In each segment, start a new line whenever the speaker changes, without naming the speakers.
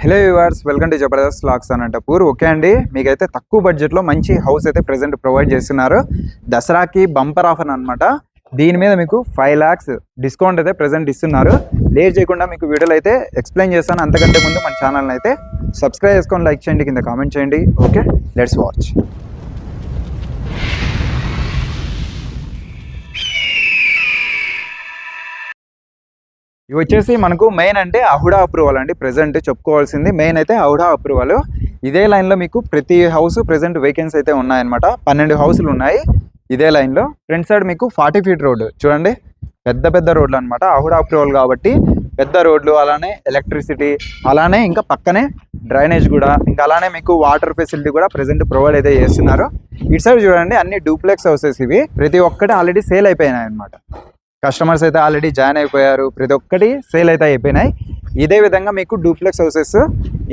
Hello viewers, welcome to Jabardasth vlogs Anantapur. Okay అండి, మీకైతే తక్కువ బడ్జెట్లో మంచి హౌస్ అయితే ప్రెజెంట్ ప్రొవైడ్ చేస్తున్నారు. దసరాకి బంపర్ ఆఫర్ అనమాట. దీని మీద మీకు 5 lakhs డిస్కౌంట్ అయితే ప్రెజెంట్ ఇస్తున్నారు. లేట్ చేయకుండా మీకు వీడియోలో అయితే ఎక్స్ప్లెయిన్ చేస్తాను. అంతకంటే ముందు మన ఛానల్ని అయితే సబ్స్క్రైబ్ చేసుకొని లైక్ చేయండి, కింద కామెంట్ చేయండి. Okay, let's watch. ఇవి వచ్చేసి మనకు మెయిన్ అంటే అహుడా అప్రూవల్ అండి. ప్రెజెంట్ చెప్పుకోవాల్సింది మెయిన్ అయితే అహుడా అప్రూవల్. ఇదే లైన్లో మీకు ప్రతి హౌస్ ప్రెజెంట్ వేకెన్సీ అయితే ఉన్నాయన్నమాట. 12 హౌసులు ఉన్నాయి ఇదే లైన్లో. ఫ్రంట్ సైడ్ మీకు 40 feet రోడ్డు చూడండి, పెద్ద పెద్ద రోడ్లు అనమాట. అహుడా అప్రూవల్ కాబట్టి పెద్ద రోడ్లు, అలానే ఎలక్ట్రిసిటీ, అలానే ఇంకా పక్కనే డ్రైనేజ్ కూడా, ఇంకా అలానే మీకు వాటర్ ఫెసిలిటీ కూడా ప్రెజెంట్ ప్రొవైడ్ అయితే చేస్తున్నారు. ఇటు సైడ్ చూడండి, అన్ని డూప్లెక్స్ హౌసెస్ ఇవి. ప్రతి ఒక్కటి ఆల్రెడీ సేల్ అయిపోయినాయి అనమాట. కస్టమర్స్ అయితే ఆల్రెడీ జాయిన్ అయిపోయారు, ప్రతి ఒక్కటి సేల్ అయితే అయిపోయినాయి. ఇదే విధంగా మీకు డూప్లెక్స్ హౌసెస్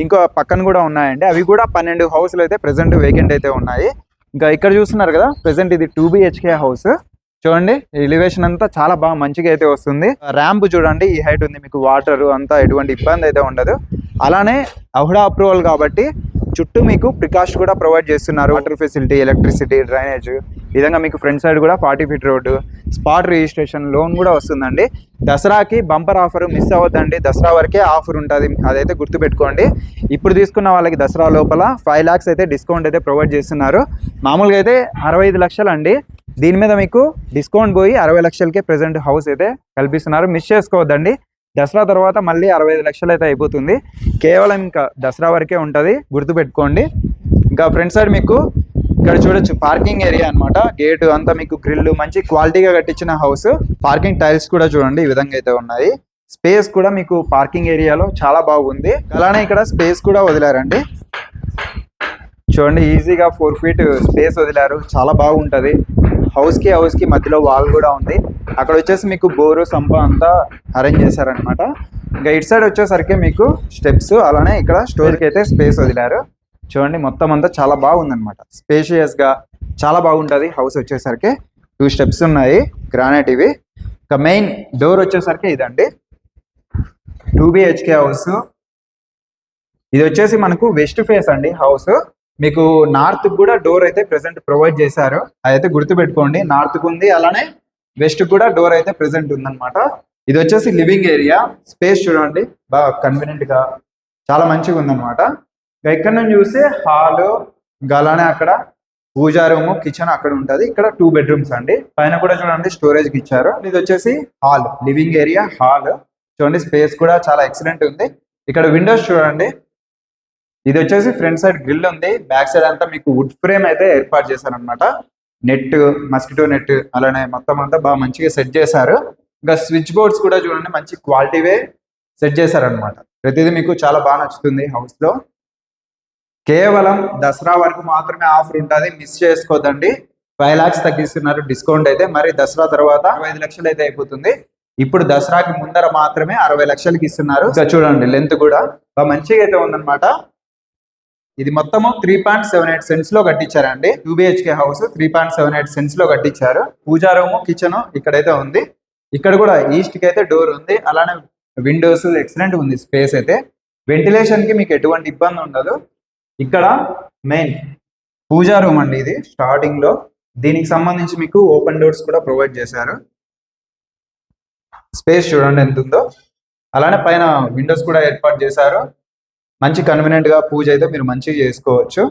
ఇంకో పక్కన కూడా ఉన్నాయండి. అవి కూడా 12 హౌస్లు అయితే ప్రెజెంట్ వేకెంట్ అయితే ఉన్నాయి. ఇంకా ఇక్కడ చూస్తున్నారు కదా, ప్రెజెంట్ ఇది 2 BHK హౌస్. చూడండి, ఎలివేషన్ అంతా చాలా బాగా మంచిగా అయితే వస్తుంది. ర్యాంప్ చూడండి, ఈ హైట్ ఉంది. మీకు వాటర్ అంతా ఎటువంటి ఇబ్బంది అయితే ఉండదు. అలానే అహుడా అప్రూవల్ కాబట్టి చుట్టూ మీకు ప్రికాషన్ కూడా ప్రొవైడ్ చేస్తున్నారు. Water facility, electricity, drainage. ఈ విధంగా మీకు ఫ్రంట్ సైడ్ కూడా 40 feet road, spot registration, loan కూడా వస్తుందండి. దసరాకి బంపర్ ఆఫర్ మిస్ అవ్వద్దండి. దసరా వరకే ఆఫర్ ఉంటుంది, అదైతే గుర్తుపెట్టుకోండి. ఇప్పుడు తీసుకున్న వాళ్ళకి దసరా లోపల 5 lakhs అయితే డిస్కౌంట్ అయితే ప్రొవైడ్ చేస్తున్నారు. మామూలుగా అయితే 65 లక్షలు అండి. దీని మీద మీకు డిస్కౌంట్ పోయి 60 లక్షలకే ప్రెజెంట్ హౌస్ అయితే కల్పిస్తున్నారు. మిస్ చేసుకోవద్దండి. దసరా తర్వాత మళ్ళీ 65 లక్షలు అయితే అయిపోతుంది. కేవలం ఇంకా దసరా వరకే ఉంటుంది, గుర్తుపెట్టుకోండి. ఇంకా ఫ్రంట్ సైడ్ మీకు ఇక్కడ చూడొచ్చు, పార్కింగ్ ఏరియా అనమాట. గేటు అంతా మీకు గ్రిల్ మంచి క్వాలిటీగా కట్టించిన హౌస్. పార్కింగ్ టైల్స్ కూడా చూడండి ఈ విధంగా అయితే ఉన్నాయి. స్పేస్ కూడా మీకు పార్కింగ్ ఏరియాలో చాలా బాగుంది. అలానే ఇక్కడ స్పేస్ కూడా వదిలారండి. చూడండి, ఈజీగా 4 feet స్పేస్ వదిలారు, చాలా బాగుంటుంది. హౌస్ కి మధ్యలో వాల్ కూడా ఉంది. అక్కడ వచ్చేసి మీకు బోరు, సంప అంతా అరేంజ్ చేశారనమాట. ఇంకా ఇటు సైడ్ వచ్చేసరికి మీకు స్టెప్స్, అలానే ఇక్కడ స్టోర్కి అయితే స్పేస్ వదిలారు. చూడండి, మొత్తం అంతా చాలా బాగుందనమాట. స్పేషియస్గా చాలా బాగుంటుంది హౌస్ వచ్చేసరికి. 2 steps ఉన్నాయి, గ్రానైట్ ఇవి. ఇంకా మెయిన్ డోర్ వచ్చేసరికి ఇదండి, 2 BHK హౌస్. ఇది వచ్చేసి మనకు వెస్ట్ ఫేస్ అండి హౌస్. మీకు నార్త్ కూడా డోర్ అయితే ప్రెసెంట్ ప్రొవైడ్ చేశారు, అదైతే గుర్తుపెట్టుకోండి. నార్త్కు ఉంది, అలానే వెస్ట్ కూడా డోర్ అయితే ప్రెసెంట్ ఉందన్నమాట. ఇది వచ్చేసి లివింగ్ ఏరియా. స్పేస్ చూడండి, బాగా కన్వీనియంట్ గా చాలా మంచిగా ఉందన్నమాట. ఇక్కడ నుంచి చూస్తే హాల్, అలానే అక్కడ పూజా రూమ్, కిచెన్ అక్కడ ఉంటుంది. ఇక్కడ 2 bedrooms అండి. పైన కూడా చూడండి స్టోరేజ్ కి ఇచ్చారు. ఇది వచ్చేసి హాల్, లివింగ్ ఏరియా హాల్. చూడండి, స్పేస్ కూడా చాలా ఎక్సలెంట్ ఉంది. ఇక్కడ విండోస్ చూడండి. ఇది వచ్చేసి ఫ్రంట్ సైడ్ గ్రిల్ ఉంది. బ్యాక్ సైడ్ అంతా మీకు వుడ్ ఫ్రేమ్ అయితే ఏర్పాటు చేశారనమాట. నెట్, మస్కిటో నెట్, అలానే మొత్తం అంతా బాగా మంచిగా సెట్ చేశారు. ఇంకా స్విచ్ బోర్డ్స్ కూడా చూడండి, మంచి క్వాలిటీవే సెట్ చేశారనమాట. ప్రతిదీ మీకు చాలా బాగా నచ్చుతుంది హౌస్ లో. కేవలం దసరా వరకు మాత్రమే ఆఫర్ ఉంటుంది, మిస్ చేసుకోవద్దండి. 5 lakhs తగ్గిస్తున్నారు డిస్కౌంట్ అయితే. మరి దసరా తర్వాత 65 లక్షలు అయితే అయిపోతుంది. ఇప్పుడు దసరాకి ముందర మాత్రమే 60 లక్షలకి ఇస్తున్నారు. ఇంకా చూడండి, లెంత్ కూడా బాగా మంచిగా అయితే ఉందన్నమాట. ఇది మొత్తము 3.78 cents లో కట్టించారండి. 2 BHK హౌస్ 3.78 cents లో కట్టించారు. పూజా రూమ్, కిచెన్ ఇక్కడైతే ఉంది. ఇక్కడ కూడా ఈస్ట్ కి అయితే డోర్ ఉంది, అలానే విండోస్ ఎక్సలెంట్ ఉంది. స్పేస్ అయితే వెంటిలేషన్ కి మీకు ఎటువంటి ఇబ్బంది ఉండదు. ఇక్కడ మెయిన్ పూజా రూమ్ అండి ఇది స్టార్టింగ్ లో. దీనికి సంబంధించి మీకు ఓపెన్ డోర్స్ కూడా ప్రొవైడ్ చేశారు. స్పేస్ చూడండి ఎంత ఉందో. అలానే పైన విండోస్ కూడా ఏర్పాటు చేశారు. మంచి కన్వీనియంట్ గా పూజ అయితే మీరు మంచిగా చేసుకోవచ్చు.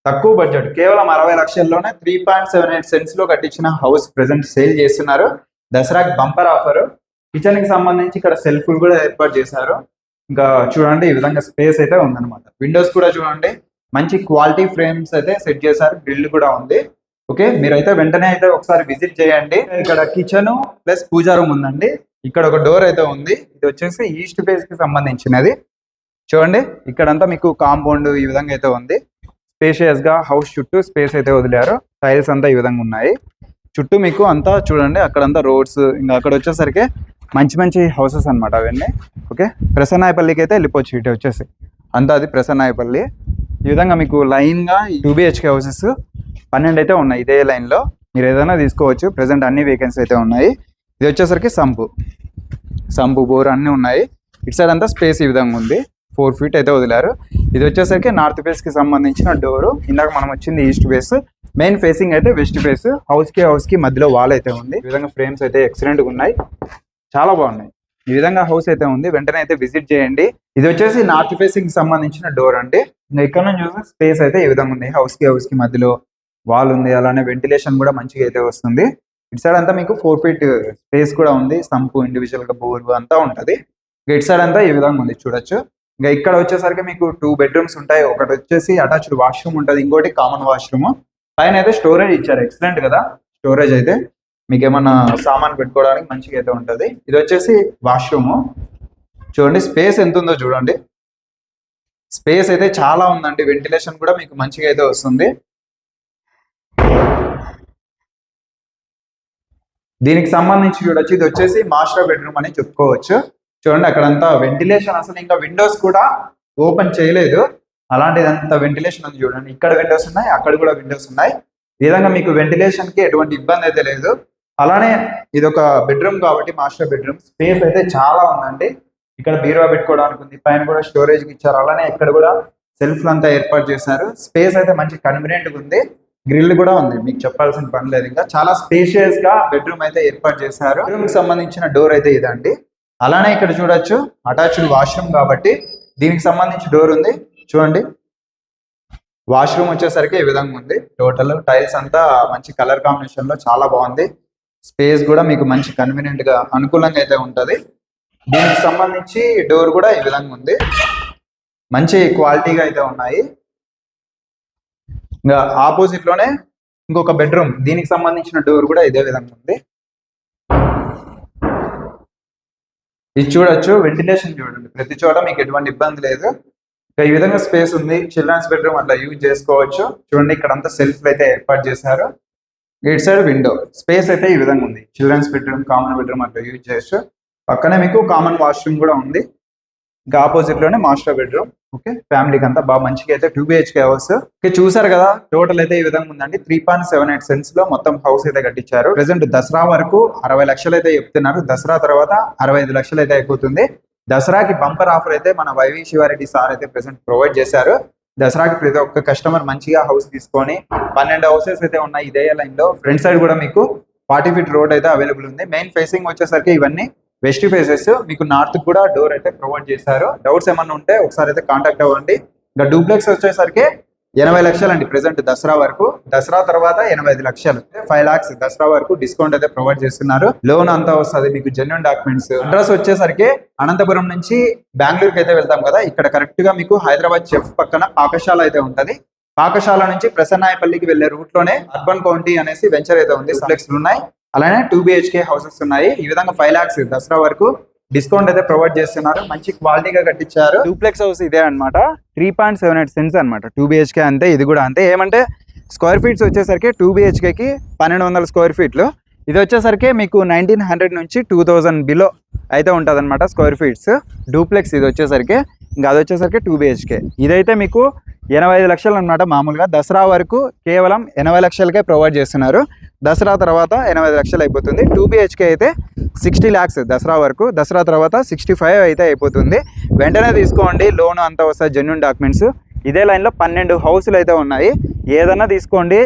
తక్కువ బడ్జెట్, కేవలం 60 లక్షల్లోనే 3.78 cents లో కట్టించిన హౌస్ ప్రెసెంట్ సేల్ చేస్తున్నారు. దసరాకి బంపర్ ఆఫర్. కిచెన్ కి సంబంధించి ఇక్కడ సెల్ఫ్లు కూడా ఏర్పాటు చేశారు. ఇంకా చూడండి, ఈ విధంగా స్పేస్ అయితే ఉందన్నమాట. విండోస్ కూడా చూడండి, మంచి క్వాలిటీ ఫ్రేమ్స్ అయితే సెట్ చేశారు. గ్రిల్ కూడా ఉంది. ఓకే, మీరైతే వెంటనే అయితే ఒకసారి విజిట్ చేయండి. ఇక్కడ కిచెన్ ప్లస్ పూజా రూమ్ ఉందండి. ఇక్కడ ఒక డోర్ అయితే ఉంది. ఇది వచ్చేసి ఈస్ట్ ఫేస్ కి సంబంధించినది. చూడండి, ఇక్కడంతా మీకు కాంపౌండ్ ఈ విధంగా అయితే ఉంది. స్పేషియస్ గా హౌస్ చుట్టూ స్పేస్ అయితే వదిలారు. టైల్స్ అంతా ఈ విధంగా ఉన్నాయి. చుట్టూ మీకు అంతా చూడండి, అక్కడంతా రోడ్స్. ఇంకా అక్కడ వచ్చేసరికి మంచి మంచి హౌసెస్ అనమాట అవన్నీ. ఓకే, ప్రసన్నాయపల్లికి అయితే వెళ్ళిపోవచ్చు. ఇటు వచ్చేసి అంతా అది ప్రసన్నాయపల్లి. ఈ విధంగా మీకు లైన్ గా 2 BHK హౌసెస్ 12 అయితే ఉన్నాయి ఇదే లైన్ లో. మీరు ఏదైనా తీసుకోవచ్చు. ప్రెసెంట్ అన్ని వేకెన్సీ అయితే ఉన్నాయి. ఇది వచ్చేసరికి సంపు, బోర్ అన్ని ఉన్నాయి. ఇటు సైడ్ అంతా స్పేస్ ఈ విధంగా ఉంది. 4 ఫీట్ అయితే వదిలారు. ఇది వచ్చేసరికి నార్త్ ఫేస్ కి సంబంధించిన డోరు. ఇందాక మనం వచ్చింది ఈస్ట్ ఫేస్, మెయిన్ ఫేసింగ్ అయితే వెస్ట్ ఫేస్. హౌస్ కి మధ్యలో వాల్ అయితే ఉంది. ఈ విధంగా ఫ్రేమ్స్ అయితే ఎక్సలెంట్ గా ఉన్నాయి, చాలా బాగున్నాయి. ఈ విధంగా హౌస్ అయితే ఉంది, వెంటనే అయితే విజిట్ చేయండి. ఇది వచ్చేసి నార్త్ ఫేసింగ్ కి సంబంధించిన డోర్ అండి. ఇంకా ఇక్కడ నుంచి చూస్తే స్పేస్ అయితే ఈ విధంగా ఉంది. హౌస్ కి మధ్యలో వాల్ ఉంది, అలానే వెంటిలేషన్ కూడా మంచిగా అయితే వస్తుంది. ఇటు సైడ్ అంతా మీకు 4 ఫీట్ స్పేస్ కూడా ఉంది. సంపు ఇండివిజువల్ గా బోర్ అంతా ఉంటది. ఇటు సైడ్ అంతా ఈ విధంగా ఉంది, చూడొచ్చు. ఇంకా ఇక్కడ వచ్చేసరికి మీకు 2 బెడ్రూమ్స్ ఉంటాయి. ఒకటి వచ్చేసి అటాచ్డ్ వాష్రూమ్ ఉంటుంది, ఇంకోటి కామన్ వాష్రూమ్. పైన అయితే స్టోరేజ్ ఇచ్చారు, ఎక్సలెంట్ కదా స్టోరేజ్ అయితే. మీకు ఏమన్నా సామాన్ పెట్టుకోవడానికి మంచిగా అయితే ఉంటుంది. ఇది వచ్చేసి వాష్రూమ్. చూడండి స్పేస్ ఎంత ఉందో చూడండి. స్పేస్ అయితే చాలా ఉందండి, వెంటిలేషన్ కూడా మీకు మంచిగా అయితే వస్తుంది. దీనికి సంబంధించి చూడొచ్చు, ఇది వచ్చేసి మాస్టర్ బెడ్రూమ్ అని చెప్పుకోవచ్చు. చూడండి అక్కడంతా వెంటిలేషన్, అసలు ఇంకా విండోస్ కూడా ఓపెన్ చేయలేదు, అలాంటిదంతా వెంటిలేషన్ ఉంది. చూడండి ఇక్కడ విండోస్ ఉన్నాయి, అక్కడ కూడా విండోస్ ఉన్నాయి. ఈ విధంగా మీకు వెంటిలేషన్ కి ఎటువంటి ఇబ్బంది అయితే లేదు. అలానే ఇది ఒక బెడ్రూమ్ కాబట్టి మాస్టర్ బెడ్రూమ్. స్పేస్ అయితే చాలా ఉందండి. ఇక్కడ బీరువా పెట్టుకోవడానికి ఉంది, పైన కూడా స్టోరేజ్ కి ఇచ్చారు. అలానే ఇక్కడ కూడా సెల్ఫ్ అంతా ఏర్పాటు చేశారు. స్పేస్ అయితే మంచి కన్వీనియంట్ గా ఉంది. గ్రిల్ కూడా ఉంది, మీకు చెప్పాల్సిన పని లేదు. ఇంకా చాలా స్పేషియస్ గా బెడ్రూమ్ అయితే ఏర్పాటు చేశారు. బెడ్రూమ్ కి సంబంధించిన డోర్ అయితే ఇదండి. అలానే ఇక్కడ చూడొచ్చు అటాచ్డ్ వాష్రూమ్ కాబట్టి దీనికి సంబంధించి డోర్ ఉంది. చూడండి వాష్రూమ్ వచ్చేసరికి ఈ విధంగా ఉంది. టోటల్ టైల్స్ అంతా మంచి కలర్ కాంబినేషన్ లో చాలా బాగుంది. స్పేస్ కూడా మీకు మంచి కన్వీనియంట్ గా అనుకూలంగా అయితే ఉంటది. దీనికి సంబంధించి డోర్ కూడా ఈ విధంగా ఉంది, మంచి క్వాలిటీగా అయితే ఉన్నాయి. ఇంకా ఆపోజిట్ లోనే ఇంకొక బెడ్రూమ్, దీనికి సంబంధించిన డోర్ కూడా ఇదే విధంగా ఉంది. ఇది చూడొచ్చు, వెంటిలేషన్ చూడండి, ప్రతి చోట మీకు ఎటువంటి ఇబ్బంది లేదు. ఈ విధంగా స్పేస్ ఉంది. చిల్డ్రన్స్ బెడ్రూమ్ అట్లా యూజ్ చేసుకోవచ్చు. చూడండి ఇక్కడ అంతా సెల్ఫ్ అయితే ఏర్పాటు చేశారు. ఇటు సైడ్ విండో. స్పేస్ అయితే ఈ విధంగా ఉంది. చిల్డ్రన్స్ బెడ్రూమ్, కామన్ బెడ్రూమ్ అట్లా యూజ్ చేయొచ్చు. పక్కనే మీకు కామన్ వాష్రూమ్ కూడా ఉంది. ఇంకా ఆపోజిట్ లోనే మాస్టర్ బెడ్రూమ్. ఓకే, ఫ్యామిలీకి అంతా బాగా మంచిగా అయితే 2 BHK హౌస్. ఓకే, చూసారు కదా, టోటల్ అయితే ఈ విధంగా ఉందండి. 3.78 సెంట్స్ లో మొత్తం హౌస్ అయితే కట్టించారు. ప్రెసెంట్ దసరా వరకు 60 లక్షలు అయితే చెప్తున్నారు. దసరా తర్వాత 65 లక్షలు అయితే అయిపోతుంది. దసరాకి బంపర్ ఆఫర్ అయితే మన వైవి శివారెడ్డి సార్ అయితే ప్రెసెంట్ ప్రొవైడ్ చేశారు. దసరాకి ప్రతి ఒక్క కస్టమర్ మంచిగా హౌస్ తీసుకొని 12 హౌసెస్ అయితే ఉన్నాయి ఇదే లైన్ లో. ఫ్రంట్ సైడ్ కూడా మీకు 40 ఫీట్ రోడ్ అయితే అవైలబుల్ ఉంది. మెయిన్ ఫేసింగ్ వచ్చేసరికి ఇవన్నీ వెస్ట్ ఫేసెస్. మీకు నార్త్ కూడా డోర్ అయితే ప్రొవైడ్ చేశారు. డౌట్స్ ఏమన్నా ఉంటే ఒకసారి అయితే కాంటాక్ట్ అవ్వండి. ఇంకా డూప్లెక్స్ వచ్చేసరికి 80 లక్షలు అండి ప్రెసెంట్ దసరా వరకు. దసరా తర్వాత 85 లక్షలు, 5 lakhs దసరా వరకు డిస్కౌంట్ అయితే ప్రొవైడ్ చేస్తున్నారు. లోన్ అంతా వస్తుంది మీకు, జెన్యూన్ డాక్యుమెంట్స్. అడ్రస్ వచ్చేసరికి అనంతపురం నుంచి బెంగళూరుకి అయితే వెళ్తాం కదా, ఇక్కడ కరెక్ట్ గా మీకు హైదరాబాద్ చెఫ్ పక్కన పాకశాల అయితే ఉంటది. పాకశాల నుంచి ప్రసన్నాయపల్లికి వెళ్లే రూట్ లోనే అర్బన్ కౌంటీ అనేసి వెంచర్ అయితే ఉంది. ఫ్లెక్స్లు ఉన్నాయి, అలానే 2 BHK హౌసెస్ ఉన్నాయి. ఈ విధంగా 5 lakhs దసరా వరకు డిస్కౌంట్ అయితే ప్రొవైడ్ చేస్తున్నారు. మంచి క్వాలిటీగా కట్టించారు. డూప్లెక్స్ హౌస్ ఇదే అనమాట. 3.78 సెంట్స్ అనమాట. 2 BHK అంతే, ఇది కూడా అంతే. ఏమంటే స్క్వేర్ ఫీట్స్ వచ్చేసరికి 2 BHK కి 1200 స్క్వేర్ ఫీట్లు. ఇది వచ్చేసరికి మీకు 1900 నుంచి 2000 బిలో అయితే ఉంటుంది అనమాట స్క్వేర్ ఫీట్స్. డూప్లెక్స్ ఇది వచ్చేసరికి. ఇంకా అది వచ్చేసరికి 2 BHK. ఇదైతే మీకు 85 లక్షలు అనమాట. మామూలుగా దసరా వరకు కేవలం 80 లక్షలకే ప్రొవైడ్ చేస్తున్నారు. దసరా తర్వాత 85 లక్షలు అయిపోతుంది. 2 BHK అయితే 60 lakhs దసరా వరకు. దసరా తర్వాత 65 అయితే అయిపోతుంది. వెంటనే తీసుకోండి, లోన్ అంతా వస్తుంది, జెన్యూన్ డాక్యుమెంట్స్. ఇదే లైన్లో 12 హౌసులు అయితే ఉన్నాయి. ఏదన్నా తీసుకోండి.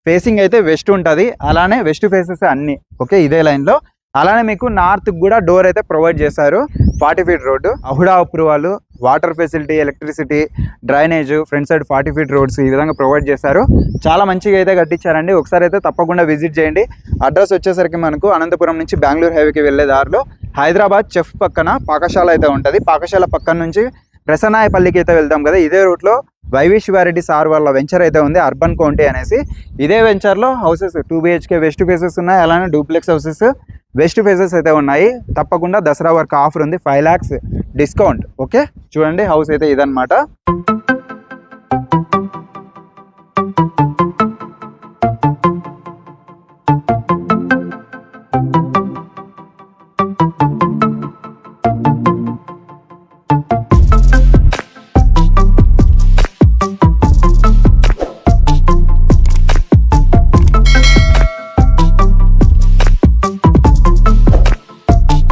ఫేసింగ్ అయితే వెస్ట్ ఉంటుంది, అలానే వెస్ట్ ఫేసెస్ అన్ని. ఓకే, ఇదే లైన్లో. అలానే మీకు నార్త్ కూడా డోర్ అయితే ప్రొవైడ్ చేశారు. 40 feet road, AHUDA approval, water facility, electricity, drainage, front side 40 feet roads ఈ విధంగా ప్రొవైడ్ చేశారు. చాలా మంచిగా అయితే కట్టించారండి. ఒకసారి అయితే తప్పకుండా విజిట్ చేయండి. అడ్రస్ వచ్చేసరికి మనకు అనంతపురం నుంచి బెంగళూరు హైవేకి వెళ్ళే దారిలో హైదరాబాద్ చెఫ్ పక్కన పాకశాల అయితే ఉంటుంది. పాకశాల పక్కన నుంచి ప్రసన్నాయపల్లికి అయితే వెళ్తాం కదా, ఇదే రూట్లో వైవి శివారెడ్డి సార్ వాళ్ళ వెంచర్ అయితే ఉంది, అర్బన్ కౌంటీ అనేసి. ఇదే వెంచర్లో హౌసెస్ 2 BHK వెస్ట్ ఫేసెస్ ఉన్నాయి, అలానే డూప్లెక్స్ హౌసెస్ వెస్ట్ ఫేసెస్ అయితే ఉన్నాయి. తప్పకుండా దసరా వరకు ఆఫర్ ఉంది, 5 lakhs డిస్కౌంట్. ఓకే, చూడండి హౌస్ అయితే ఇదన్నమాట.